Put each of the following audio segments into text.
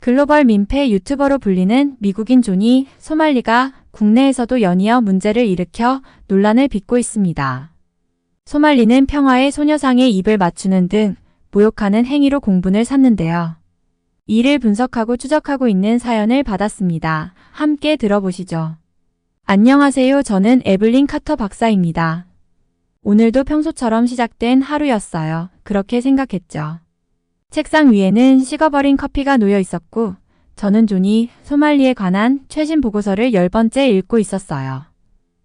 글로벌 민폐 유튜버로 불리는 미국인 존이 소말리가 국내에서도 연이어 문제를 일으켜 논란을 빚고 있습니다. 소말리는 평화의 소녀상에 입을 맞추는 등 모욕하는 행위로 공분을 샀는데요. 이를 분석하고 추적하고 있는 사연을 받았습니다. 함께 들어보시죠. 안녕하세요. 저는 에블린 카터 박사입니다. 오늘도 평소처럼 시작된 하루였어요. 그렇게 생각했죠. 책상 위에는 식어버린 커피가 놓여 있었고 저는 존이 소말리에 관한 최신 보고서를 10번째 읽고 있었어요.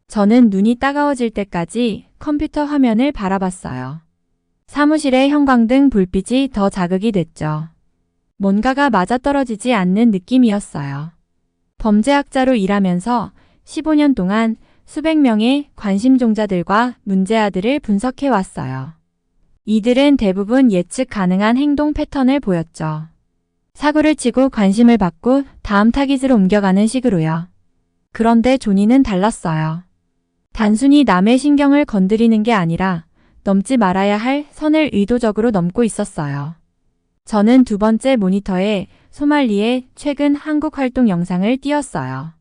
저는 눈이 따가워질 때까지 컴퓨터 화면을 바라봤어요. 사무실의 형광등 불빛이 더 자극이 됐죠. 뭔가가 맞아떨어지지 않는 느낌이었어요. 범죄학자로 일하면서 15년 동안 수백 명의 관심종자들과 문제아들을 분석해왔어요. 이들은 대부분 예측 가능한 행동 패턴을 보였죠. 사고를 치고 관심을 받고 다음 타깃으로 옮겨가는 식으로요. 그런데 조니는 달랐어요. 단순히 남의 신경을 건드리는 게 아니라 넘지 말아야 할 선을 의도적으로 넘고 있었어요. 저는 두 번째 모니터에 소말리의 최근 한국 활동 영상을 띄웠어요.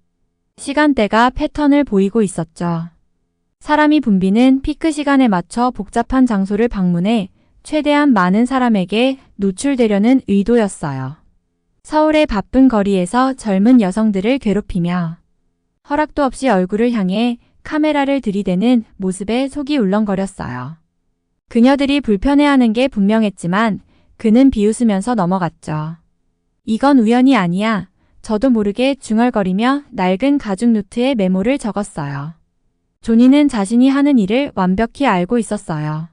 시간대가 패턴을 보이고 있었죠. 사람이 붐비는 피크 시간에 맞춰 복잡한 장소를 방문해 최대한 많은 사람에게 노출되려는 의도였어요. 서울의 바쁜 거리에서 젊은 여성들을 괴롭히며 허락도 없이 얼굴을 향해 카메라를 들이대는 모습에 속이 울렁거렸어요. 그녀들이 불편해하는 게 분명했지만 그는 비웃으면서 넘어갔죠. 이건 우연이 아니야. 저도 모르게 중얼거리며 낡은 가죽 노트에 메모를 적었어요. 조니는 자신이 하는 일을 완벽히 알고 있었어요.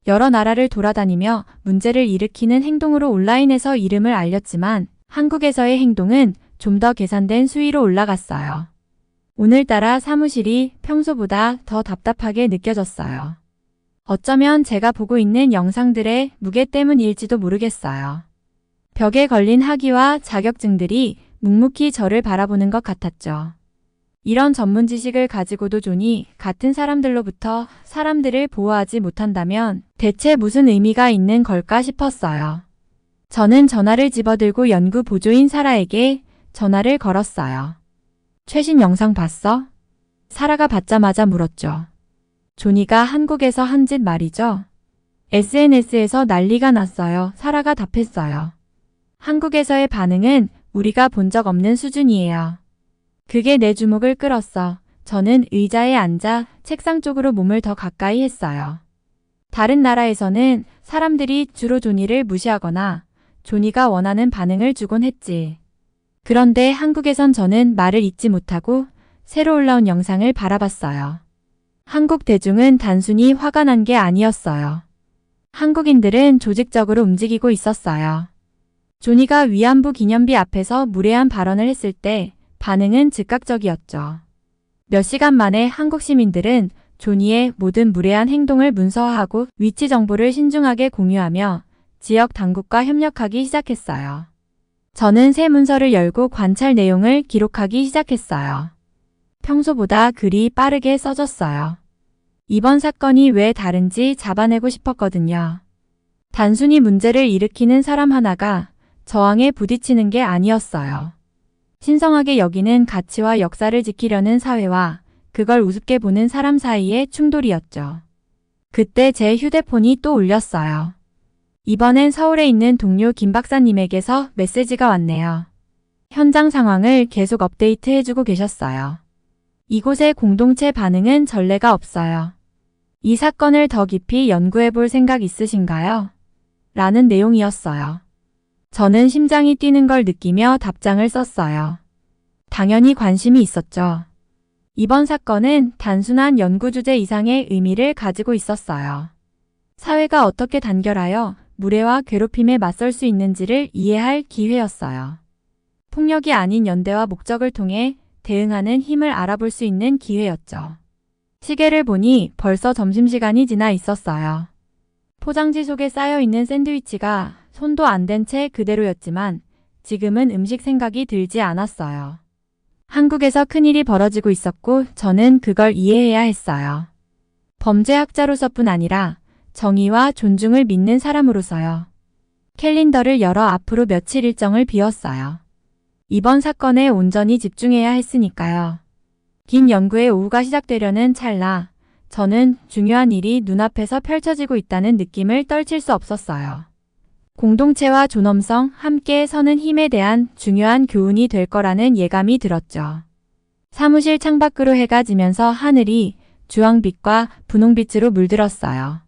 여러 나라를 돌아다니며 문제를 일으키는 행동으로 온라인에서 이름을 알렸지만 한국에서의 행동은 좀 더 계산된 수위로 올라갔어요. 오늘따라 사무실이 평소보다 더 답답하게 느껴졌어요. 어쩌면 제가 보고 있는 영상들의 무게 때문일지도 모르겠어요. 벽에 걸린 학위와 자격증들이 묵묵히 저를 바라보는 것 같았죠. 이런 전문 지식을 가지고도 존이 같은 사람들로부터 사람들을 보호하지 못한다면 대체 무슨 의미가 있는 걸까 싶었어요. 저는 전화를 집어들고 연구 보조인 사라에게 전화를 걸었어요. 최신 영상 봤어? 사라가 받자마자 물었죠. 조니가 한국에서 한 짓 말이죠? SNS에서 난리가 났어요. 사라가 답했어요. 한국에서의 반응은 우리가 본 적 없는 수준이에요. 그게 내 주목을 끌었어. 저는 의자에 앉아 책상 쪽으로 몸을 더 가까이 했어요. 다른 나라에서는 사람들이 주로 조니를 무시하거나 조니가 원하는 반응을 주곤 했지. 그런데 한국에선 저는 말을 잇지 못하고 새로 올라온 영상을 바라봤어요. 한국 대중은 단순히 화가 난 게 아니었어요. 한국인들은 조직적으로 움직이고 있었어요. 조니가 위안부 기념비 앞에서 무례한 발언을 했을 때 반응은 즉각적이었죠. 몇 시간 만에 한국 시민들은 조니의 모든 무례한 행동을 문서화하고 위치 정보를 신중하게 공유하며 지역 당국과 협력하기 시작했어요. 저는 새 문서를 열고 관찰 내용을 기록하기 시작했어요. 평소보다 글이 빠르게 써졌어요. 이번 사건이 왜 다른지 잡아내고 싶었거든요. 단순히 문제를 일으키는 사람 하나가 저항에 부딪히는 게 아니었어요. 신성하게 여기는 가치와 역사를 지키려는 사회와 그걸 우습게 보는 사람 사이의 충돌이었죠. 그때 제 휴대폰이 또 울렸어요. 이번엔 서울에 있는 동료 김 박사님에게서 메시지가 왔네요. 현장 상황을 계속 업데이트 해주고 계셨어요. 이곳의 공동체 반응은 전례가 없어요. 이 사건을 더 깊이 연구해 볼 생각 있으신가요? 라는 내용이었어요. 저는 심장이 뛰는 걸 느끼며 답장을 썼어요. 당연히 관심이 있었죠. 이번 사건은 단순한 연구 주제 이상의 의미를 가지고 있었어요. 사회가 어떻게 단결하여 무례와 괴롭힘에 맞설 수 있는지를 이해할 기회였어요. 폭력이 아닌 연대와 목적을 통해 대응하는 힘을 알아볼 수 있는 기회였죠. 시계를 보니 벌써 점심시간이 지나 있었어요. 포장지 속에 쌓여있는 샌드위치가 손도 안 댄 채 그대로였지만 지금은 음식 생각이 들지 않았어요. 한국에서 큰일이 벌어지고 있었고 저는 그걸 이해해야 했어요. 범죄학자로서뿐 아니라 정의와 존중을 믿는 사람으로서요. 캘린더를 열어 앞으로 며칠 일정을 비웠어요. 이번 사건에 온전히 집중해야 했으니까요. 긴 연구의 오후가 시작되려는 찰나, 저는 중요한 일이 눈앞에서 펼쳐지고 있다는 느낌을 떨칠 수 없었어요. 공동체와 존엄성, 함께 서는 힘에 대한 중요한 교훈이 될 거라는 예감이 들었죠. 사무실 창밖으로 해가 지면서 하늘이 주황빛과 분홍빛으로 물들었어요.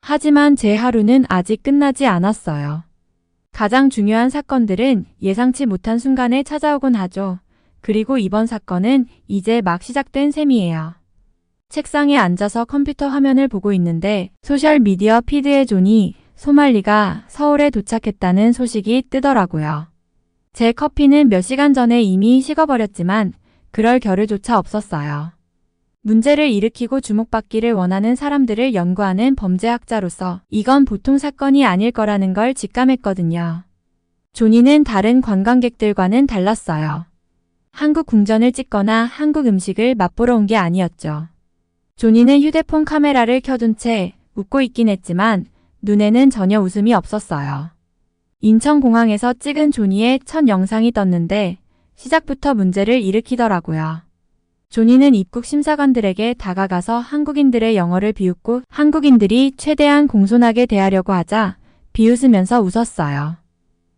하지만 제 하루는 아직 끝나지 않았어요. 가장 중요한 사건들은 예상치 못한 순간에 찾아오곤 하죠. 그리고 이번 사건은 이제 막 시작된 셈이에요. 책상에 앉아서 컴퓨터 화면을 보고 있는데 소셜미디어 피드에 존이 소말리가 서울에 도착했다는 소식이 뜨더라고요. 제 커피는 몇 시간 전에 이미 식어버렸지만 그럴 겨를조차 없었어요. 문제를 일으키고 주목받기를 원하는 사람들을 연구하는 범죄학자로서 이건 보통 사건이 아닐 거라는 걸 직감했거든요. 조니는 다른 관광객들과는 달랐어요. 한국 궁전을 찍거나 한국 음식을 맛보러 온 게 아니었죠. 조니는 휴대폰 카메라를 켜둔 채 웃고 있긴 했지만 눈에는 전혀 웃음이 없었어요. 인천공항에서 찍은 조니의 첫 영상이 떴는데 시작부터 문제를 일으키더라고요. 조니는 입국 심사관들에게 다가가서 한국인들의 영어를 비웃고 한국인들이 최대한 공손하게 대하려고 하자 비웃으면서 웃었어요.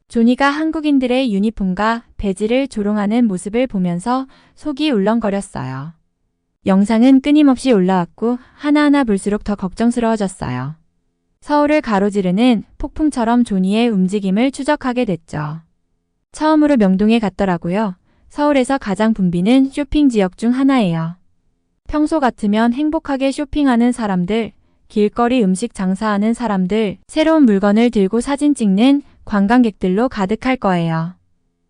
조니가 한국인들의 유니폼과 배지를 조롱하는 모습을 보면서 속이 울렁거렸어요. 영상은 끊임없이 올라왔고 하나하나 볼수록 더 걱정스러워졌어요. 서울을 가로지르는 폭풍처럼 조니의 움직임을 추적하게 됐죠. 처음으로 명동에 갔더라고요. 서울에서 가장 붐비는 쇼핑 지역 중 하나예요. 평소 같으면 행복하게 쇼핑하는 사람들, 길거리 음식 장사하는 사람들, 새로운 물건을 들고 사진 찍는 관광객들로 가득할 거예요.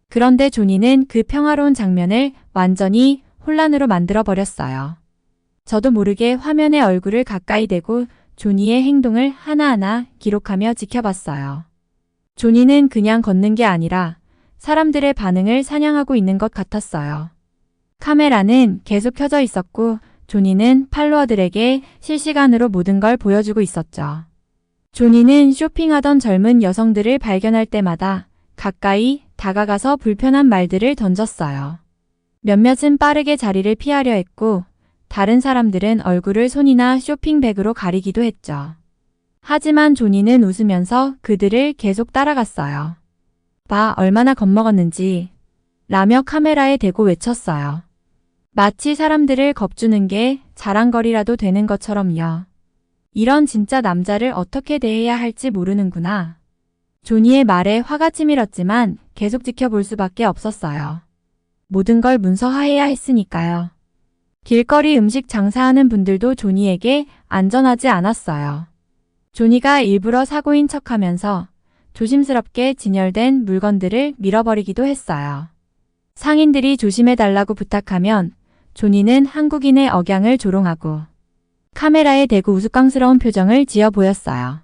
그런데 조니는 그 평화로운 장면을 완전히 혼란으로 만들어 버렸어요. 저도 모르게 화면에 얼굴을 가까이 대고 조니의 행동을 하나하나 기록하며 지켜봤어요. 조니는 그냥 걷는 게 아니라 사람들의 반응을 사냥하고 있는 것 같았어요. 카메라는 계속 켜져 있었고 조니는 팔로워들에게 실시간으로 모든 걸 보여주고 있었죠. 조니는 쇼핑하던 젊은 여성들을 발견할 때마다 가까이 다가가서 불편한 말들을 던졌어요. 몇몇은 빠르게 자리를 피하려 했고 다른 사람들은 얼굴을 손이나 쇼핑백으로 가리기도 했죠. 하지만 조니는 웃으면서 그들을 계속 따라갔어요. 봐, 얼마나 겁먹었는지 라며 카메라에 대고 외쳤어요. 마치 사람들을 겁주는 게 자랑거리라도 되는 것처럼요. 이런 진짜 남자를 어떻게 대해야 할지 모르는구나. 조니의 말에 화가 치밀었지만 계속 지켜볼 수밖에 없었어요. 모든 걸 문서화해야 했으니까요. 길거리 음식 장사하는 분들도 조니에게 안전하지 않았어요. 조니가 일부러 사고인 척하면서 조심스럽게 진열된 물건들을 밀어버리기도 했어요. 상인들이 조심해달라고 부탁하면 조니는 한국인의 억양을 조롱하고 카메라에 대고 우스꽝스러운 표정을 지어 보였어요.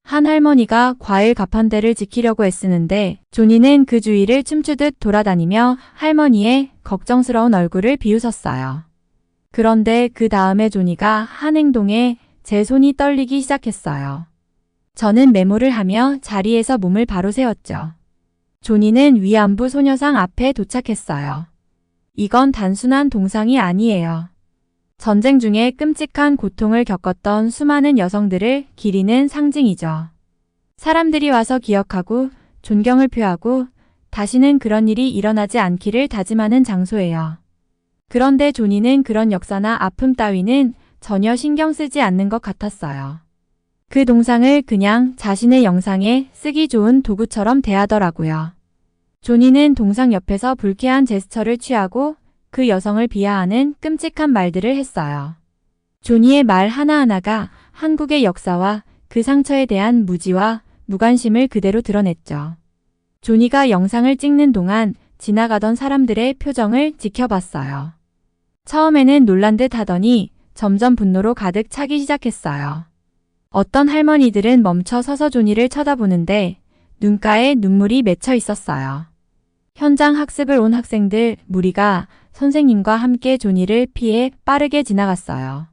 한 할머니가 과일 가판대를 지키려고 애쓰는데 조니는 그 주위를 춤추듯 돌아다니며 할머니의 걱정스러운 얼굴을 비웃었어요. 그런데 그 다음에 조니가 한 행동에 제 손이 떨리기 시작했어요. 저는 메모를 하며 자리에서 몸을 바로 세웠죠. 조니는 위안부 소녀상 앞에 도착했어요. 이건 단순한 동상이 아니에요. 전쟁 중에 끔찍한 고통을 겪었던 수많은 여성들을 기리는 상징이죠. 사람들이 와서 기억하고 존경을 표하고 다시는 그런 일이 일어나지 않기를 다짐하는 장소예요. 그런데 조니는 그런 역사나 아픔 따위는 전혀 신경 쓰지 않는 것 같았어요. 그 동상을 그냥 자신의 영상에 쓰기 좋은 도구처럼 대하더라고요. 조니는 동상 옆에서 불쾌한 제스처를 취하고 그 여성을 비하하는 끔찍한 말들을 했어요. 조니의 말 하나하나가 한국의 역사와 그 상처에 대한 무지와 무관심을 그대로 드러냈죠. 조니가 영상을 찍는 동안 지나가던 사람들의 표정을 지켜봤어요. 처음에는 놀란 듯 하더니 점점 분노로 가득 차기 시작했어요. 어떤 할머니들은 멈춰 서서 조니를 쳐다보는데 눈가에 눈물이 맺혀 있었어요. 현장 학습을 온 학생들 무리가 선생님과 함께 조니를 피해 빠르게 지나갔어요.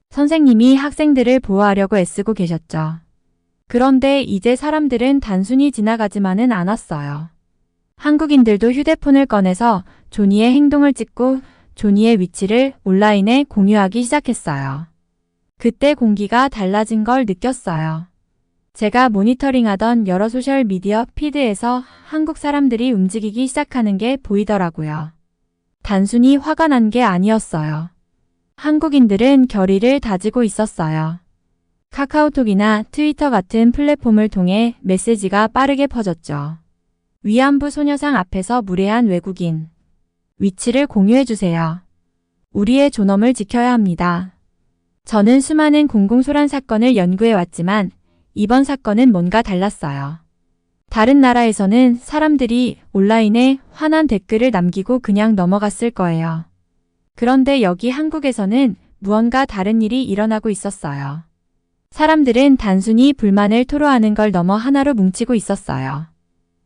선생님이 학생들을 보호하려고 애쓰고 계셨죠. 그런데 이제 사람들은 단순히 지나가지만은 않았어요. 한국인들도 휴대폰을 꺼내서 조니의 행동을 찍고 조니의 위치를 온라인에 공유하기 시작했어요. 그때 공기가 달라진 걸 느꼈어요. 제가 모니터링하던 여러 소셜미디어 피드에서 한국 사람들이 움직이기 시작하는 게 보이더라고요. 단순히 화가 난 게 아니었어요. 한국인들은 결의를 다지고 있었어요. 카카오톡이나 트위터 같은 플랫폼을 통해 메시지가 빠르게 퍼졌죠. 위안부 소녀상 앞에서 무례한 외국인. 위치를 공유해주세요. 우리의 존엄을 지켜야 합니다. 저는 수많은 공공소란 사건을 연구해왔지만 이번 사건은 뭔가 달랐어요. 다른 나라에서는 사람들이 온라인에 화난 댓글을 남기고 그냥 넘어갔을 거예요. 그런데 여기 한국에서는 무언가 다른 일이 일어나고 있었어요. 사람들은 단순히 불만을 토로하는 걸 넘어 하나로 뭉치고 있었어요.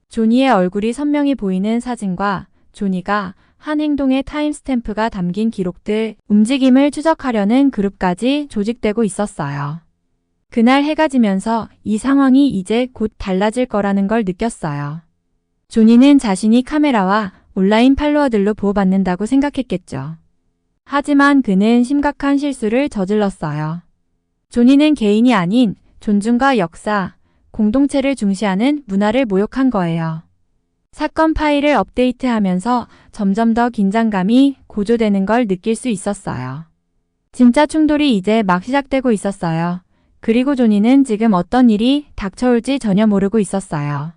조니의 얼굴이 선명히 보이는 사진과 조니가 한 행동의 타임스탬프가 담긴 기록들, 움직임을 추적하려는 그룹까지 조직되고 있었어요. 그날 해가 지면서 이 상황이 이제 곧 달라질 거라는 걸 느꼈어요. 조니는 자신이 카메라와 온라인 팔로워들로 보호받는다고 생각했겠죠. 하지만 그는 심각한 실수를 저질렀어요. 조니는 개인이 아닌 존중과 역사, 공동체를 중시하는 문화를 모욕한 거예요. 사건 파일을 업데이트하면서 점점 더 긴장감이 고조되는 걸 느낄 수 있었어요. 진짜 충돌이 이제 막 시작되고 있었어요. 그리고 조니는 지금 어떤 일이 닥쳐올지 전혀 모르고 있었어요.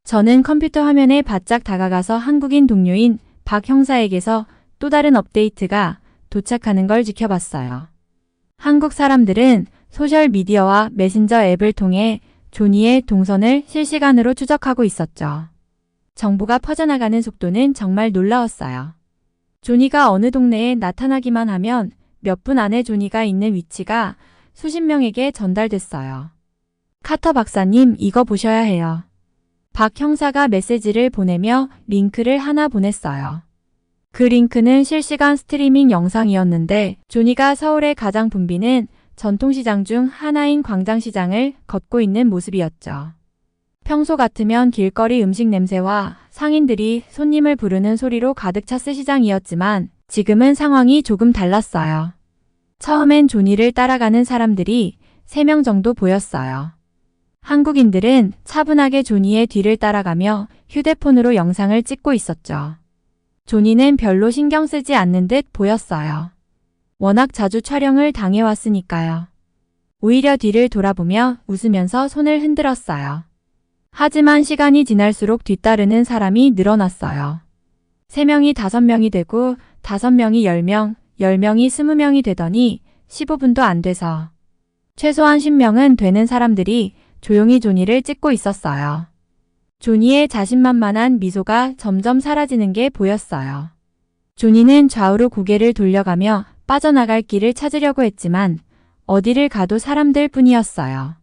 저는 컴퓨터 화면에 바짝 다가가서 한국인 동료인 박 형사에게서 또 다른 업데이트가 도착하는 걸 지켜봤어요. 한국 사람들은 소셜미디어와 메신저 앱을 통해 조니의 동선을 실시간으로 추적하고 있었죠. 정보가 퍼져나가는 속도는 정말 놀라웠어요. 조니가 어느 동네에 나타나기만 하면 몇 분 안에 조니가 있는 위치가 수십 명에게 전달됐어요. 카터 박사님, 이거 보셔야 해요. 박 형사가 메시지를 보내며 링크를 하나 보냈어요. 그 링크는 실시간 스트리밍 영상이었는데 조니가 서울의 가장 붐비는 전통시장 중 하나인 광장시장을 걷고 있는 모습이었죠. 평소 같으면 길거리 음식 냄새와 상인들이 손님을 부르는 소리로 가득 찼을 시장이었지만 지금은 상황이 조금 달랐어요. 처음엔 조니를 따라가는 사람들이 3명 정도 보였어요. 한국인들은 차분하게 조니의 뒤를 따라가며 휴대폰으로 영상을 찍고 있었죠. 조니는 별로 신경 쓰지 않는 듯 보였어요. 워낙 자주 촬영을 당해왔으니까요. 오히려 뒤를 돌아보며 웃으면서 손을 흔들었어요. 하지만 시간이 지날수록 뒤따르는 사람이 늘어났어요. 3명이 5명이 되고 5명이 10명, 10명이 20명이 되더니 15분도 안 돼서 최소한 10명은 되는 사람들이 조용히 조니를 찍고 있었어요. 조니의 자신만만한 미소가 점점 사라지는 게 보였어요. 조니는 좌우로 고개를 돌려가며 빠져나갈 길을 찾으려고 했지만 어디를 가도 사람들 뿐이었어요.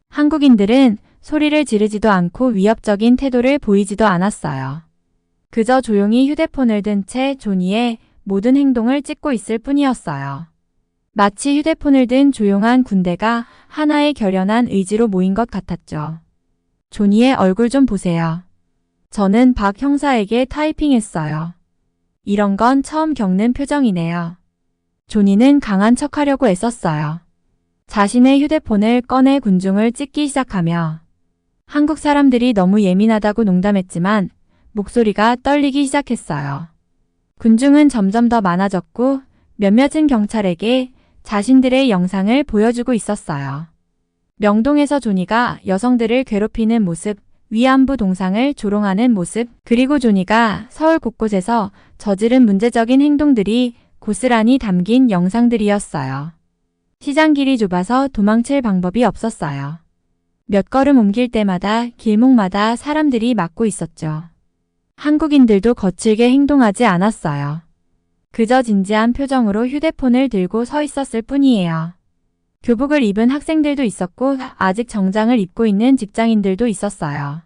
한국인들은 소리를 지르지도 않고 위협적인 태도를 보이지도 않았어요. 그저 조용히 휴대폰을 든 채 조니의 모든 행동을 찍고 있을 뿐이었어요. 마치 휴대폰을 든 조용한 군대가 하나의 결연한 의지로 모인 것 같았죠. 조니의 얼굴 좀 보세요. 저는 박 형사에게 타이핑했어요. 이런 건 처음 겪는 표정이네요. 조니는 강한 척하려고 애썼어요. 자신의 휴대폰을 꺼내 군중을 찍기 시작하며 한국 사람들이 너무 예민하다고 농담했지만 목소리가 떨리기 시작했어요. 군중은 점점 더 많아졌고 몇몇은 경찰에게 자신들의 영상을 보여주고 있었어요. 명동에서 조니가 여성들을 괴롭히는 모습, 위안부 동상을 조롱하는 모습, 그리고 조니가 서울 곳곳에서 저지른 문제적인 행동들이 고스란히 담긴 영상들이었어요. 시장 길이 좁아서 도망칠 방법이 없었어요. 몇 걸음 옮길 때마다 길목마다 사람들이 막고 있었죠. 한국인들도 거칠게 행동하지 않았어요. 그저 진지한 표정으로 휴대폰을 들고 서 있었을 뿐이에요. 교복을 입은 학생들도 있었고 아직 정장을 입고 있는 직장인들도 있었어요.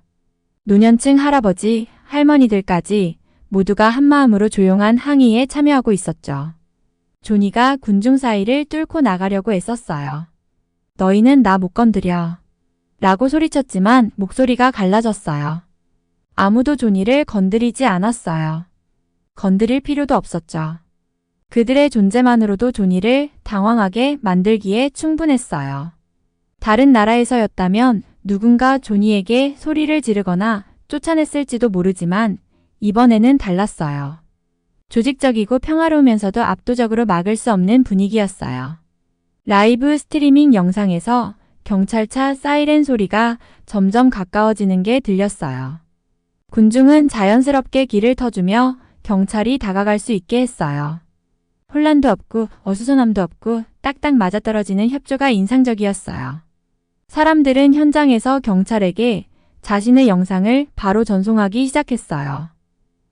노년층 할아버지, 할머니들까지 모두가 한마음으로 조용한 항의에 참여하고 있었죠. 조니가 군중 사이를 뚫고 나가려고 애썼어요. 너희는 나 못 건드려. 라고 소리쳤지만 목소리가 갈라졌어요. 아무도 조니를 건드리지 않았어요. 건드릴 필요도 없었죠. 그들의 존재만으로도 조니를 당황하게 만들기에 충분했어요. 다른 나라에서였다면 누군가 조니에게 소리를 지르거나 쫓아냈을지도 모르지만 이번에는 달랐어요. 조직적이고 평화로우면서도 압도적으로 막을 수 없는 분위기였어요. 라이브 스트리밍 영상에서 경찰차 사이렌 소리가 점점 가까워지는 게 들렸어요. 군중은 자연스럽게 길을 터주며 경찰이 다가갈 수 있게 했어요. 혼란도 없고 어수선함도 없고 딱딱 맞아떨어지는 협조가 인상적이었어요. 사람들은 현장에서 경찰에게 자신의 영상을 바로 전송하기 시작했어요.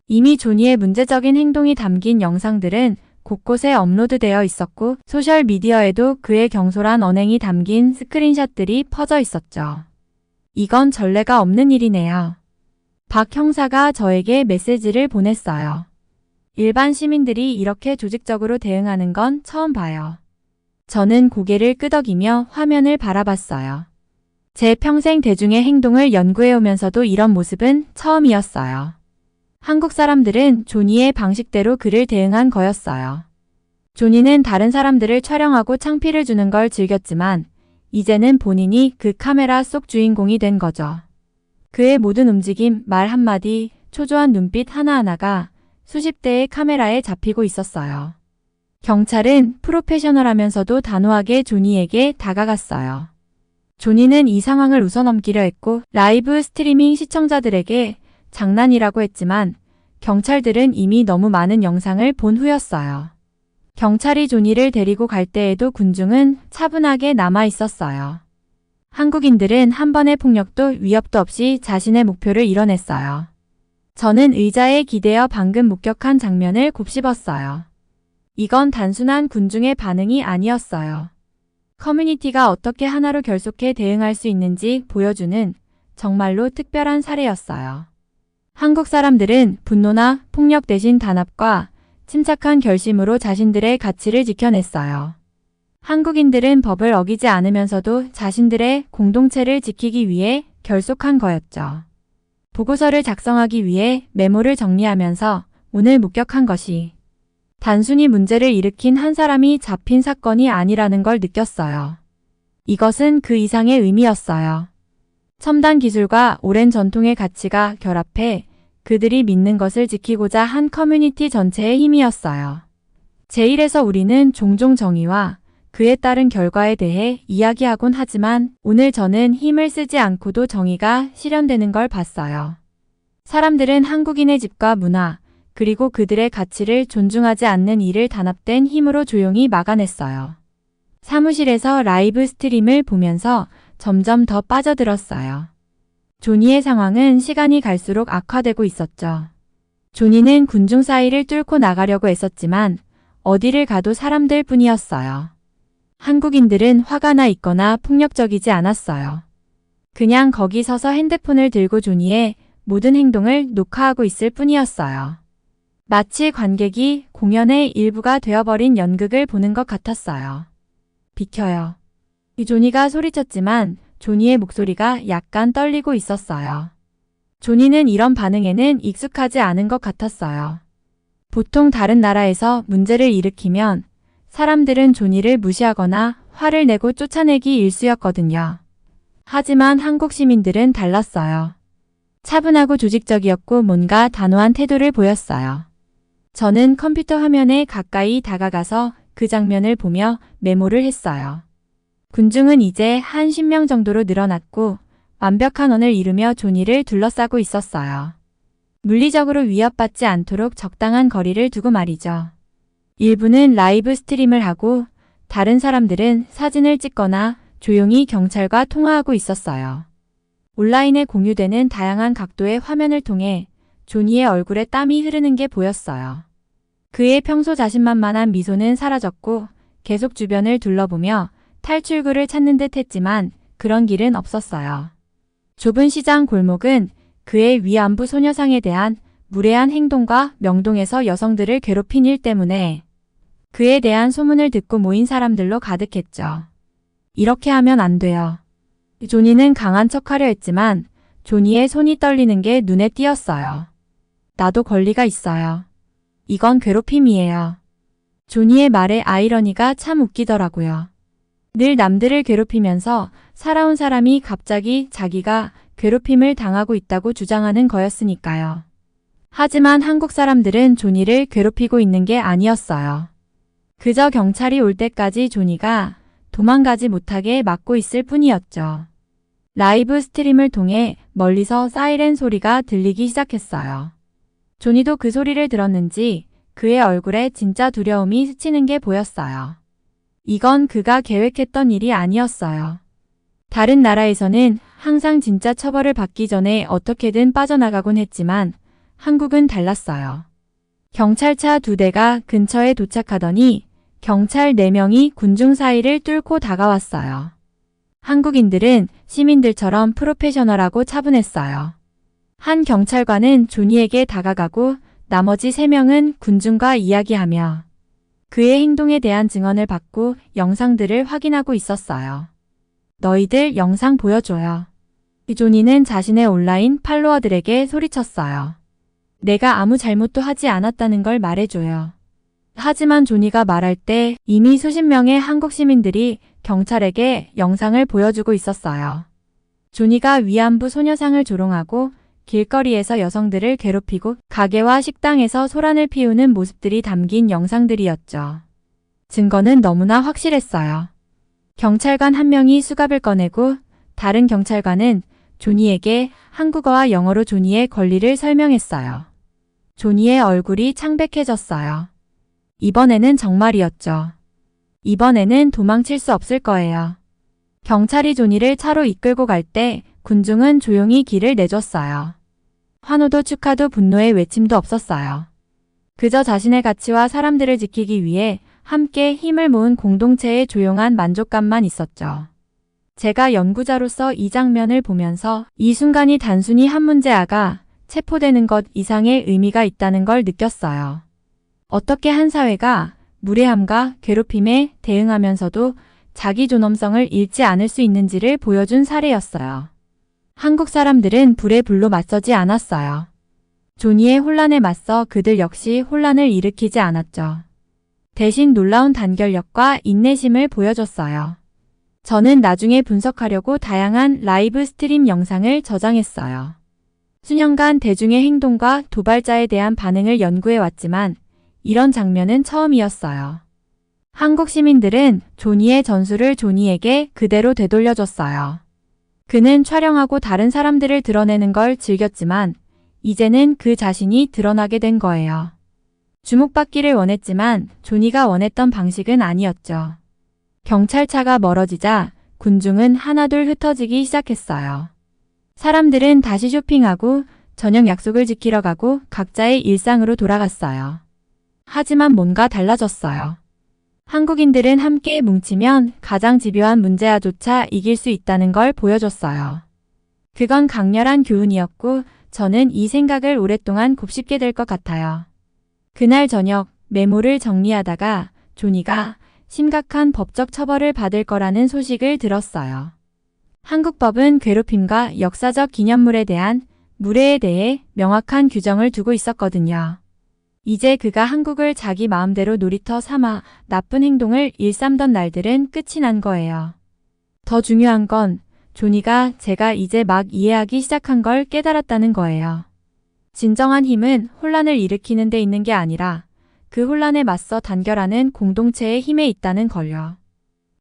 이미 조니의 문제적인 행동이 담긴 영상들은 곳곳에 업로드되어 있었고 소셜미디어에도 그의 경솔한 언행이 담긴 스크린샷들이 퍼져 있었죠. 이건 전례가 없는 일이네요. 박 형사가 저에게 메시지를 보냈어요. 일반 시민들이 이렇게 조직적으로 대응하는 건 처음 봐요. 저는 고개를 끄덕이며 화면을 바라봤어요. 제 평생 대중의 행동을 연구해오면서도 이런 모습은 처음이었어요. 한국 사람들은 조니의 방식대로 그를 대응한 거였어요. 조니는 다른 사람들을 촬영하고 창피를 주는 걸 즐겼지만 이제는 본인이 그 카메라 속 주인공이 된 거죠. 그의 모든 움직임, 말 한마디, 초조한 눈빛 하나하나가 수십 대의 카메라에 잡히고 있었어요. 경찰은 프로페셔널하면서도 단호하게 조니에게 다가갔어요. 조니는 이 상황을 웃어넘기려 했고 라이브 스트리밍 시청자들에게 장난이라고 했지만 경찰들은 이미 너무 많은 영상을 본 후였어요. 경찰이 조니를 데리고 갈 때에도 군중은 차분하게 남아 있었어요. 한국인들은 한 번의 폭력도 위협도 없이 자신의 목표를 이뤄냈어요. 저는 의자에 기대어 방금 목격한 장면을 곱씹었어요. 이건 단순한 군중의 반응이 아니었어요. 커뮤니티가 어떻게 하나로 결속해 대응할 수 있는지 보여주는 정말로 특별한 사례였어요. 한국 사람들은 분노나 폭력 대신 단합과 침착한 결심으로 자신들의 가치를 지켜냈어요. 한국인들은 법을 어기지 않으면서도 자신들의 공동체를 지키기 위해 결속한 거였죠. 보고서를 작성하기 위해 메모를 정리하면서 오늘 목격한 것이 단순히 문제를 일으킨 한 사람이 잡힌 사건이 아니라는 걸 느꼈어요. 이것은 그 이상의 의미였어요. 첨단 기술과 오랜 전통의 가치가 결합해 그들이 믿는 것을 지키고자 한 커뮤니티 전체의 힘이었어요. 제1에서 우리는 종종 정의와 그에 따른 결과에 대해 이야기하곤 하지만 오늘 저는 힘을 쓰지 않고도 정의가 실현되는 걸 봤어요. 사람들은 한국인의 집과 문화, 그리고 그들의 가치를 존중하지 않는 이를 단합된 힘으로 조용히 막아냈어요. 사무실에서 라이브 스트림을 보면서 점점 더 빠져들었어요. 조니의 상황은 시간이 갈수록 악화되고 있었죠. 조니는 군중 사이를 뚫고 나가려고 애썼지만 어디를 가도 사람들 뿐이었어요. 한국인들은 화가 나 있거나 폭력적이지 않았어요. 그냥 거기 서서 핸드폰을 들고 조니의 모든 행동을 녹화하고 있을 뿐이었어요. 마치 관객이 공연의 일부가 되어버린 연극을 보는 것 같았어요. 비켜요. 조니가 소리쳤지만 조니의 목소리가 약간 떨리고 있었어요. 조니는 이런 반응에는 익숙하지 않은 것 같았어요. 보통 다른 나라에서 문제를 일으키면 사람들은 조니를 무시하거나 화를 내고 쫓아내기 일쑤였거든요. 하지만 한국 시민들은 달랐어요. 차분하고 조직적이었고 뭔가 단호한 태도를 보였어요. 저는 컴퓨터 화면에 가까이 다가가서 그 장면을 보며 메모를 했어요. 군중은 이제 한 10명 정도로 늘어났고 완벽한 언을 이루며 조니를 둘러싸고 있었어요. 물리적으로 위협받지 않도록 적당한 거리를 두고 말이죠. 일부는 라이브 스트림을 하고 다른 사람들은 사진을 찍거나 조용히 경찰과 통화하고 있었어요. 온라인에 공유되는 다양한 각도의 화면을 통해 조니의 얼굴에 땀이 흐르는 게 보였어요. 그의 평소 자신만만한 미소는 사라졌고 계속 주변을 둘러보며 탈출구를 찾는 듯 했지만 그런 길은 없었어요. 좁은 시장 골목은 그의 위안부 소녀상에 대한 무례한 행동과 명동에서 여성들을 괴롭힌 일 때문에 그에 대한 소문을 듣고 모인 사람들로 가득했죠. 이렇게 하면 안 돼요. 조니는 강한 척하려 했지만 조니의 손이 떨리는 게 눈에 띄었어요. 나도 권리가 있어요. 이건 괴롭힘이에요. 조니의 말에 아이러니가 참 웃기더라고요. 늘 남들을 괴롭히면서 살아온 사람이 갑자기 자기가 괴롭힘을 당하고 있다고 주장하는 거였으니까요. 하지만 한국 사람들은 조니를 괴롭히고 있는 게 아니었어요. 그저 경찰이 올 때까지 조니가 도망가지 못하게 막고 있을 뿐이었죠. 라이브 스트림을 통해 멀리서 사이렌 소리가 들리기 시작했어요. 조니도 그 소리를 들었는지 그의 얼굴에 진짜 두려움이 스치는 게 보였어요. 이건 그가 계획했던 일이 아니었어요. 다른 나라에서는 항상 진짜 처벌을 받기 전에 어떻게든 빠져나가곤 했지만 한국은 달랐어요. 경찰차 2대가 근처에 도착하더니 경찰 4명이 군중 사이를 뚫고 다가왔어요. 한국인들은 시민들처럼 프로페셔널하고 차분했어요. 한 경찰관은 조니에게 다가가고 나머지 3명은 군중과 이야기하며 그의 행동에 대한 증언을 받고 영상들을 확인하고 있었어요. 너희들 영상 보여줘요. 조니는 자신의 온라인 팔로워들에게 소리쳤어요. 내가 아무 잘못도 하지 않았다는 걸 말해줘요. 하지만 조니가 말할 때 이미 수십 명의 한국 시민들이 경찰에게 영상을 보여주고 있었어요. 조니가 위안부 소녀상을 조롱하고 길거리에서 여성들을 괴롭히고 가게와 식당에서 소란을 피우는 모습들이 담긴 영상들이었죠. 증거는 너무나 확실했어요. 경찰관 한 명이 수갑을 꺼내고 다른 경찰관은 조니에게 한국어와 영어로 조니의 권리를 설명했어요. 조니의 얼굴이 창백해졌어요. 이번에는 정말이었죠. 이번에는 도망칠 수 없을 거예요. 경찰이 조니를 차로 이끌고 갈 때 군중은 조용히 길을 내줬어요. 환호도 축하도 분노의 외침도 없었어요. 그저 자신의 가치와 사람들을 지키기 위해 함께 힘을 모은 공동체의 조용한 만족감만 있었죠. 제가 연구자로서 이 장면을 보면서 이 순간이 단순히 한 문제아가 체포되는 것 이상의 의미가 있다는 걸 느꼈어요. 어떻게 한 사회가 무례함과 괴롭힘에 대응하면서도 자기 존엄성을 잃지 않을 수 있는지를 보여준 사례였어요. 한국 사람들은 불에 불로 맞서지 않았어요. 조니의 혼란에 맞서 그들 역시 혼란을 일으키지 않았죠. 대신 놀라운 단결력과 인내심을 보여줬어요. 저는 나중에 분석하려고 다양한 라이브 스트림 영상을 저장했어요. 수년간 대중의 행동과 도발자에 대한 반응을 연구해왔지만 이런 장면은 처음이었어요. 한국 시민들은 조니의 전술을 조니에게 그대로 되돌려줬어요. 그는 촬영하고 다른 사람들을 드러내는 걸 즐겼지만 이제는 그 자신이 드러나게 된 거예요. 주목받기를 원했지만 조니가 원했던 방식은 아니었죠. 경찰차가 멀어지자 군중은 하나둘 흩어지기 시작했어요. 사람들은 다시 쇼핑하고 저녁 약속을 지키러 가고 각자의 일상으로 돌아갔어요. 하지만 뭔가 달라졌어요. 한국인들은 함께 뭉치면 가장 집요한 문제아조차 이길 수 있다는 걸 보여줬어요. 그건 강렬한 교훈이었고 저는 이 생각을 오랫동안 곱씹게 될 것 같아요. 그날 저녁 메모를 정리하다가 조니가 심각한 법적 처벌을 받을 거라는 소식을 들었어요. 한국 법은 괴롭힘과 역사적 기념물에 대한 무례에 대해 명확한 규정을 두고 있었거든요. 이제 그가 한국을 자기 마음대로 놀이터 삼아 나쁜 행동을 일삼던 날들은 끝이 난 거예요. 더 중요한 건 조니가 제가 이제 막 이해하기 시작한 걸 깨달았다는 거예요. 진정한 힘은 혼란을 일으키는 데 있는 게 아니라 그 혼란에 맞서 단결하는 공동체의 힘에 있다는 걸요.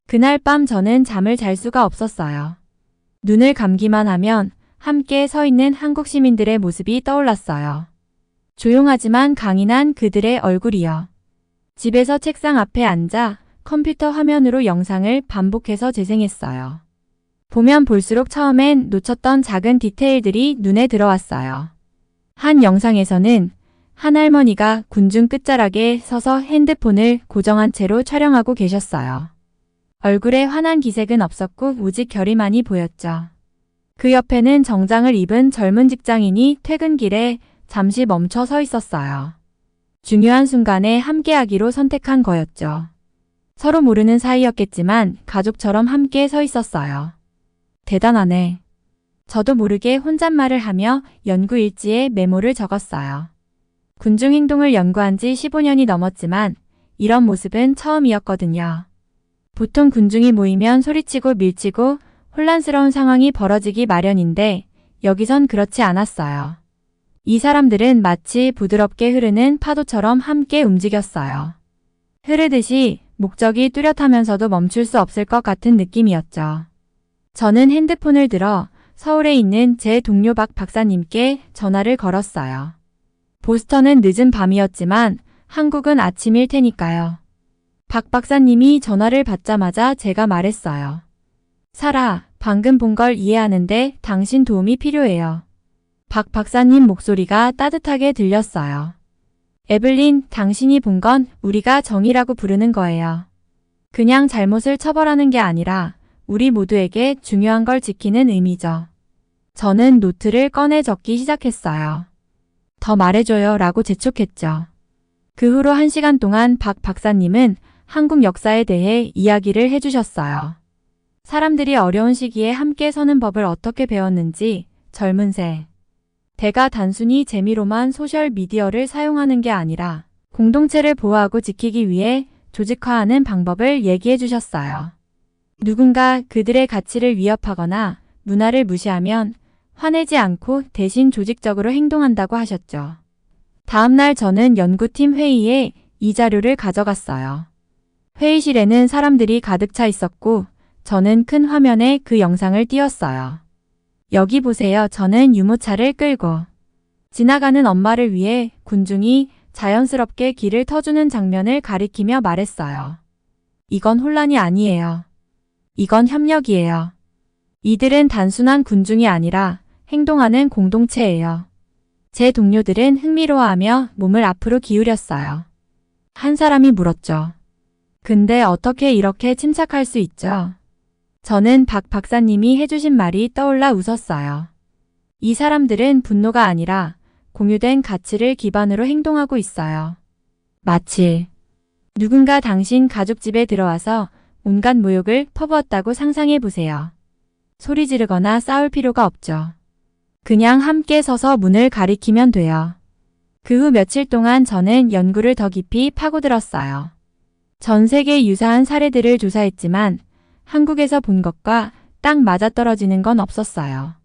그날 밤 저는 잠을 잘 수가 없었어요. 눈을 감기만 하면 함께 서 있는 한국 시민들의 모습이 떠올랐어요. 조용하지만 강인한 그들의 얼굴이요. 집에서 책상 앞에 앉아 컴퓨터 화면으로 영상을 반복해서 재생했어요. 보면 볼수록 처음엔 놓쳤던 작은 디테일들이 눈에 들어왔어요. 한 영상에서는 한 할머니가 군중 끝자락에 서서 핸드폰을 고정한 채로 촬영하고 계셨어요. 얼굴에 환한 기색은 없었고 오직 결의만이 보였죠. 그 옆에는 정장을 입은 젊은 직장인이 퇴근길에 잠시 멈춰 서 있었어요. 중요한 순간에 함께하기로 선택한 거였죠. 서로 모르는 사이였겠지만 가족처럼 함께 서 있었어요. 대단하네. 저도 모르게 혼잣말을 하며 연구 일지에 메모를 적었어요. 군중 행동을 연구한 지 15년이 넘었지만 이런 모습은 처음이었거든요. 보통 군중이 모이면 소리치고 밀치고 혼란스러운 상황이 벌어지기 마련인데 여기선 그렇지 않았어요. 이 사람들은 마치 부드럽게 흐르는 파도처럼 함께 움직였어요. 흐르듯이 목적이 뚜렷하면서도 멈출 수 없을 것 같은 느낌이었죠. 저는 핸드폰을 들어 서울에 있는 제 동료 박 박사님께 전화를 걸었어요. 보스턴은 늦은 밤이었지만 한국은 아침일 테니까요. 박 박사님이 전화를 받자마자 제가 말했어요. 사라, 방금 본 걸 이해하는데 당신 도움이 필요해요. 박 박사님 목소리가 따뜻하게 들렸어요. 에블린, 당신이 본 건 우리가 정의라고 부르는 거예요. 그냥 잘못을 처벌하는 게 아니라 우리 모두에게 중요한 걸 지키는 의미죠. 저는 노트를 꺼내 적기 시작했어요. 더 말해줘요 라고 재촉했죠. 그 후로 1시간 동안 박 박사님은 한국 역사에 대해 이야기를 해주셨어요. 사람들이 어려운 시기에 함께 서는 법을 어떻게 배웠는지, 젊은 세대가 단순히 재미로만 소셜미디어를 사용하는 게 아니라 공동체를 보호하고 지키기 위해 조직화하는 방법을 얘기해 주셨어요. 누군가 그들의 가치를 위협하거나 문화를 무시하면 화내지 않고 대신 조직적으로 행동한다고 하셨죠. 다음날 저는 연구팀 회의에 이 자료를 가져갔어요. 회의실에는 사람들이 가득 차 있었고 저는 큰 화면에 그 영상을 띄웠어요. 여기 보세요. 저는 유모차를 끌고 지나가는 엄마를 위해 군중이 자연스럽게 길을 터주는 장면을 가리키며 말했어요. 이건 혼란이 아니에요. 이건 협력이에요. 이들은 단순한 군중이 아니라 행동하는 공동체예요. 제 동료들은 흥미로워하며 몸을 앞으로 기울였어요. 한 사람이 물었죠. 근데 어떻게 이렇게 침착할 수 있죠? 저는 박 박사님이 해주신 말이 떠올라 웃었어요. 이 사람들은 분노가 아니라 공유된 가치를 기반으로 행동하고 있어요. 마치 누군가 당신 가족집에 들어와서 온갖 모욕을 퍼부었다고 상상해 보세요. 소리 지르거나 싸울 필요가 없죠. 그냥 함께 서서 문을 가리키면 돼요. 그 후 며칠 동안 저는 연구를 더 깊이 파고들었어요. 전 세계 유사한 사례들을 조사했지만 한국에서 본 것과 딱 맞아떨어지는 건 없었어요.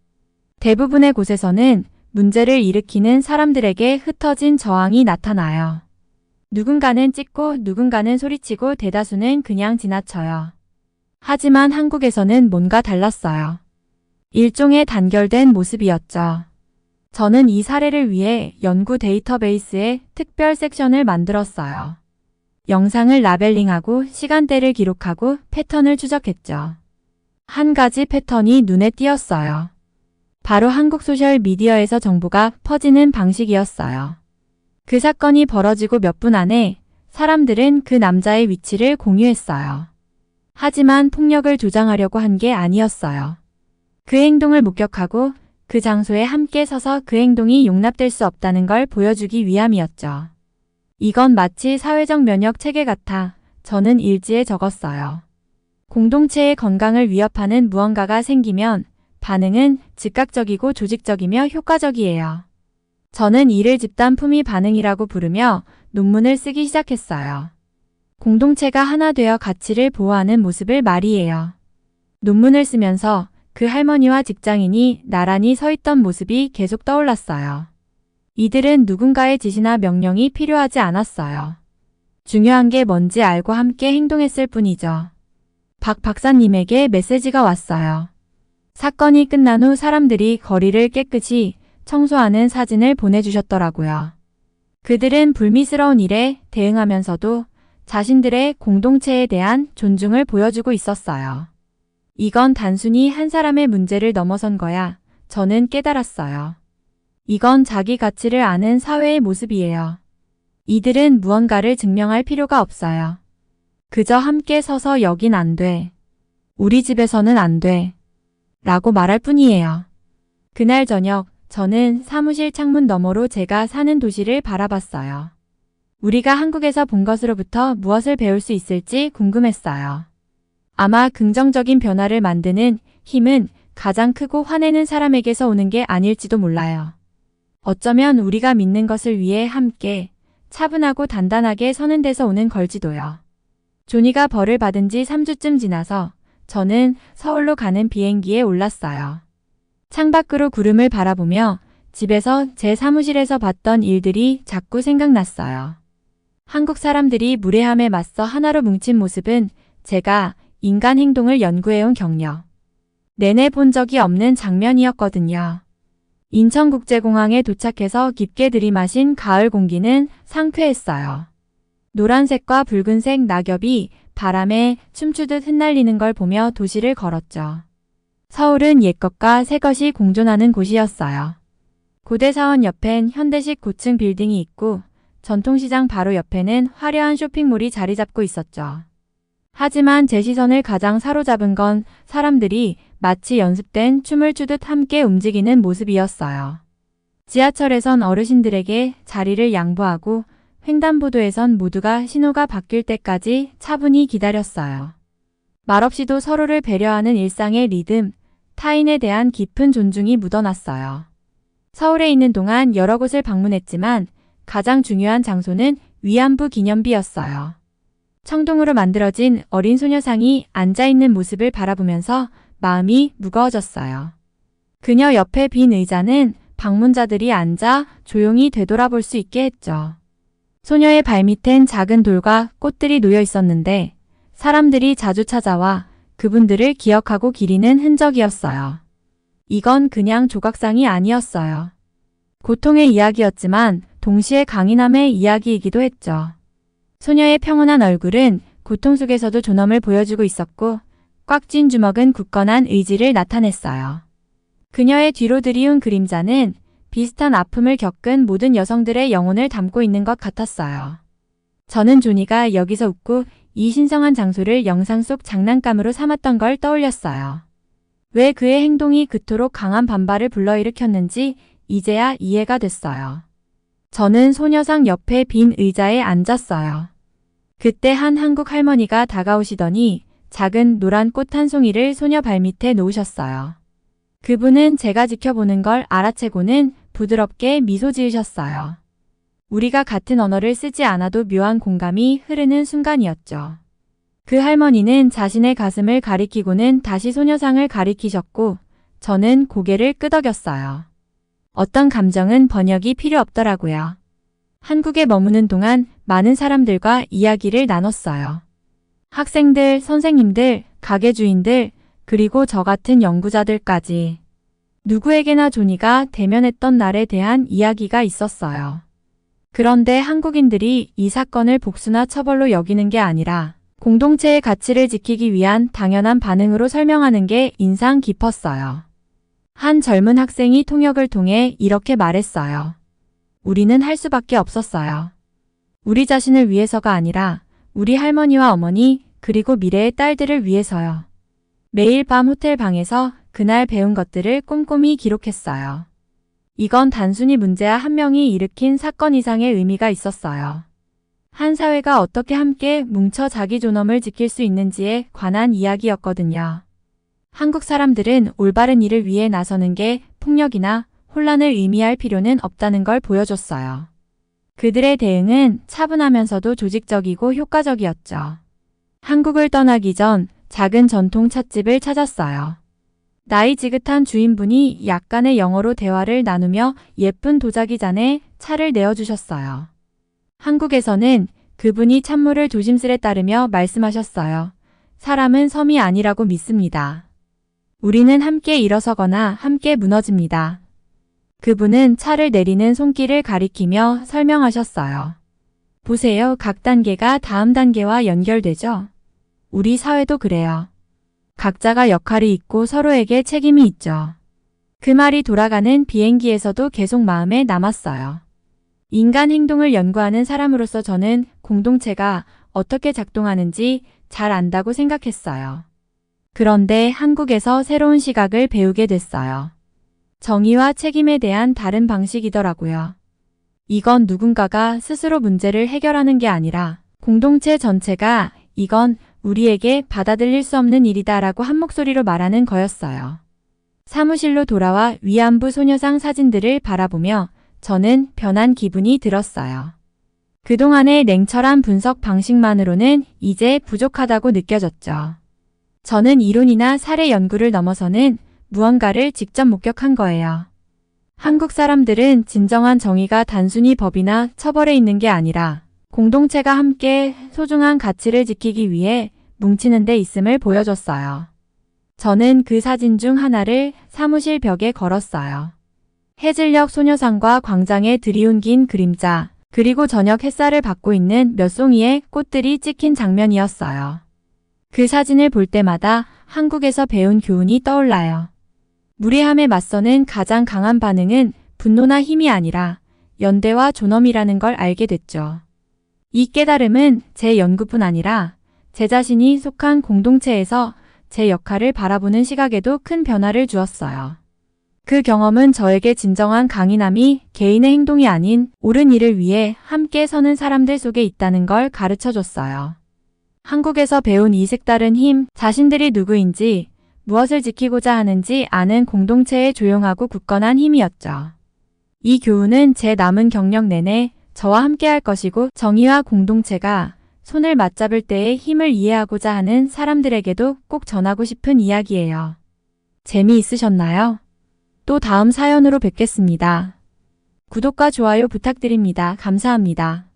대부분의 곳에서는 문제를 일으키는 사람들에게 흩어진 저항이 나타나요. 누군가는 찢고 누군가는 소리치고 대다수는 그냥 지나쳐요. 하지만 한국에서는 뭔가 달랐어요. 일종의 단결된 모습이었죠. 저는 이 사례를 위해 연구 데이터베이스에 특별 섹션을 만들었어요. 영상을 라벨링하고 시간대를 기록하고 패턴을 추적했죠. 한 가지 패턴이 눈에 띄었어요. 바로 한국 소셜미디어에서 정보가 퍼지는 방식이었어요. 그 사건이 벌어지고 몇 분 안에 사람들은 그 남자의 위치를 공유했어요. 하지만 폭력을 조장하려고 한 게 아니었어요. 그 행동을 목격하고 그 장소에 함께 서서 그 행동이 용납될 수 없다는 걸 보여주기 위함이었죠. 이건 마치 사회적 면역 체계 같아 저는 일지에 적었어요. 공동체의 건강을 위협하는 무언가가 생기면 반응은 즉각적이고 조직적이며 효과적이에요. 저는 이를 집단 품위 반응이라고 부르며 논문을 쓰기 시작했어요. 공동체가 하나 되어 가치를 보호하는 모습을 말이에요. 논문을 쓰면서 그 할머니와 직장인이 나란히 서 있던 모습이 계속 떠올랐어요. 이들은 누군가의 지시나 명령이 필요하지 않았어요. 중요한 게 뭔지 알고 함께 행동했을 뿐이죠. 박 박사님에게 메시지가 왔어요. 사건이 끝난 후 사람들이 거리를 깨끗이 청소하는 사진을 보내주셨더라고요. 그들은 불미스러운 일에 대응하면서도 자신들의 공동체에 대한 존중을 보여주고 있었어요. 이건 단순히 한 사람의 문제를 넘어선 거야. 저는 깨달았어요. 이건 자기 가치를 아는 사회의 모습이에요. 이들은 무언가를 증명할 필요가 없어요. 그저 함께 서서 여긴 안 돼. 우리 집에서는 안 돼. 라고 말할 뿐이에요. 그날 저녁 저는 사무실 창문 너머로 제가 사는 도시를 바라봤어요. 우리가 한국에서 본 것으로부터 무엇을 배울 수 있을지 궁금했어요. 아마 긍정적인 변화를 만드는 힘은 가장 크고 화내는 사람에게서 오는 게 아닐지도 몰라요. 어쩌면 우리가 믿는 것을 위해 함께 차분하고 단단하게 서는 데서 오는 걸지도요. 조니가 벌을 받은 지 3주쯤 지나서 저는 서울로 가는 비행기에 올랐어요. 창밖으로 구름을 바라보며 집에서 제 사무실에서 봤던 일들이 자꾸 생각났어요. 한국 사람들이 무례함에 맞서 하나로 뭉친 모습은 제가 인간 행동을 연구해온 경력 내내 본 적이 없는 장면이었거든요. 인천국제공항에 도착해서 깊게 들이마신 가을 공기는 상쾌했어요. 노란색과 붉은색 낙엽이 바람에 춤추듯 흩날리는 걸 보며 도시를 걸었죠. 서울은 옛것과 새것이 공존하는 곳이었어요. 고대사원 옆엔 현대식 고층 빌딩이 있고 전통시장 바로 옆에는 화려한 쇼핑몰이 자리 잡고 있었죠. 하지만 제 시선을 가장 사로잡은 건 사람들이 마치 연습된 춤을 추듯 함께 움직이는 모습이었어요. 지하철에선 어르신들에게 자리를 양보하고 횡단보도에선 모두가 신호가 바뀔 때까지 차분히 기다렸어요. 말없이도 서로를 배려하는 일상의 리듬, 타인에 대한 깊은 존중이 묻어났어요. 서울에 있는 동안 여러 곳을 방문했지만 가장 중요한 장소는 위안부 기념비였어요. 청동으로 만들어진 어린 소녀상이 앉아있는 모습을 바라보면서 마음이 무거워졌어요. 그녀 옆에 빈 의자는 방문자들이 앉아 조용히 되돌아볼 수 있게 했죠. 소녀의 발밑엔 작은 돌과 꽃들이 놓여 있었는데 사람들이 자주 찾아와 그분들을 기억하고 기리는 흔적이었어요. 이건 그냥 조각상이 아니었어요. 고통의 이야기였지만 동시에 강인함의 이야기이기도 했죠. 소녀의 평온한 얼굴은 고통 속에서도 존엄을 보여주고 있었고 꽉 쥔 주먹은 굳건한 의지를 나타냈어요. 그녀의 뒤로 들이운 그림자는 비슷한 아픔을 겪은 모든 여성들의 영혼을 담고 있는 것 같았어요. 저는 조니가 여기서 웃고 이 신성한 장소를 영상 속 장난감으로 삼았던 걸 떠올렸어요. 왜 그의 행동이 그토록 강한 반발을 불러일으켰는지 이제야 이해가 됐어요. 저는 소녀상 옆에 빈 의자에 앉았어요. 그때 한 한국 할머니가 다가오시더니 작은 노란 꽃 한 송이를 소녀 발밑에 놓으셨어요. 그분은 제가 지켜보는 걸 알아채고는 부드럽게 미소 지으셨어요. 우리가 같은 언어를 쓰지 않아도 묘한 공감이 흐르는 순간이었죠. 그 할머니는 자신의 가슴을 가리키고는 다시 소녀상을 가리키셨고 저는 고개를 끄덕였어요. 어떤 감정은 번역이 필요 없더라고요. 한국에 머무는 동안 많은 사람들과 이야기를 나눴어요. 학생들, 선생님들, 가게 주인들, 그리고 저 같은 연구자들까지. 누구에게나 조니가 대면했던 날에 대한 이야기가 있었어요. 그런데 한국인들이 이 사건을 복수나 처벌로 여기는 게 아니라 공동체의 가치를 지키기 위한 당연한 반응으로 설명하는 게 인상 깊었어요. 한 젊은 학생이 통역을 통해 이렇게 말했어요. 우리는 할 수밖에 없었어요. 우리 자신을 위해서가 아니라 우리 할머니와 어머니 그리고 미래의 딸들을 위해서요. 매일 밤 호텔 방에서 그날 배운 것들을 꼼꼼히 기록했어요. 이건 단순히 문제아 한 명이 일으킨 사건 이상의 의미가 있었어요. 한 사회가 어떻게 함께 뭉쳐 자기 존엄을 지킬 수 있는지에 관한 이야기였거든요. 한국 사람들은 올바른 일을 위해 나서는 게 폭력이나 혼란을 의미할 필요는 없다는 걸 보여줬어요. 그들의 대응은 차분하면서도 조직적이고 효과적이었죠. 한국을 떠나기 전 작은 전통 찻집을 찾았어요. 나이 지긋한 주인분이 약간의 영어로 대화를 나누며 예쁜 도자기 잔에 차를 내어주셨어요. 한국에서는 그분이 찬물을 조심스레 따르며 말씀하셨어요. 사람은 섬이 아니라고 믿습니다. 우리는 함께 일어서거나 함께 무너집니다. 그분은 차를 내리는 손길을 가리키며 설명하셨어요. 보세요. 각 단계가 다음 단계와 연결되죠? 우리 사회도 그래요. 각자가 역할이 있고 서로에게 책임이 있죠. 그 말이 돌아가는 비행기에서도 계속 마음에 남았어요. 인간 행동을 연구하는 사람으로서 저는 공동체가 어떻게 작동하는지 잘 안다고 생각했어요. 그런데 한국에서 새로운 시각을 배우게 됐어요. 정의와 책임에 대한 다른 방식이더라고요. 이건 누군가가 스스로 문제를 해결하는 게 아니라 공동체 전체가 이건 우리에게 받아들일 수 없는 일이다 라고 한 목소리로 말하는 거였어요. 사무실로 돌아와 위안부 소녀상 사진들을 바라보며 저는 변한 기분이 들었어요. 그동안의 냉철한 분석 방식만으로는 이제 부족하다고 느껴졌죠. 저는 이론이나 사례 연구를 넘어서는 무언가를 직접 목격한 거예요. 한국 사람들은 진정한 정의가 단순히 법이나 처벌에 있는 게 아니라 공동체가 함께 소중한 가치를 지키기 위해 뭉치는 데 있음을 보여줬어요. 저는 그 사진 중 하나를 사무실 벽에 걸었어요. 해질녘 소녀상과 광장에 들이운 긴 그림자, 그리고 저녁 햇살을 받고 있는 몇 송이의 꽃들이 찍힌 장면이었어요. 그 사진을 볼 때마다 한국에서 배운 교훈이 떠올라요. 무례함에 맞서는 가장 강한 반응은 분노나 힘이 아니라 연대와 존엄이라는 걸 알게 됐죠. 이 깨달음은 제 연구뿐 아니라 제 자신이 속한 공동체에서 제 역할을 바라보는 시각에도 큰 변화를 주었어요. 그 경험은 저에게 진정한 강인함이 개인의 행동이 아닌 옳은 일을 위해 함께 서는 사람들 속에 있다는 걸 가르쳐줬어요. 한국에서 배운 이 색다른 힘, 자신들이 누구인지, 무엇을 지키고자 하는지 아는 공동체의 조용하고 굳건한 힘이었죠. 이 교훈은 제 남은 경력 내내 저와 함께 할 것이고 정의와 공동체가 손을 맞잡을 때의 힘을 이해하고자 하는 사람들에게도 꼭 전하고 싶은 이야기예요. 재미있으셨나요? 또 다음 사연으로 뵙겠습니다. 구독과 좋아요 부탁드립니다. 감사합니다.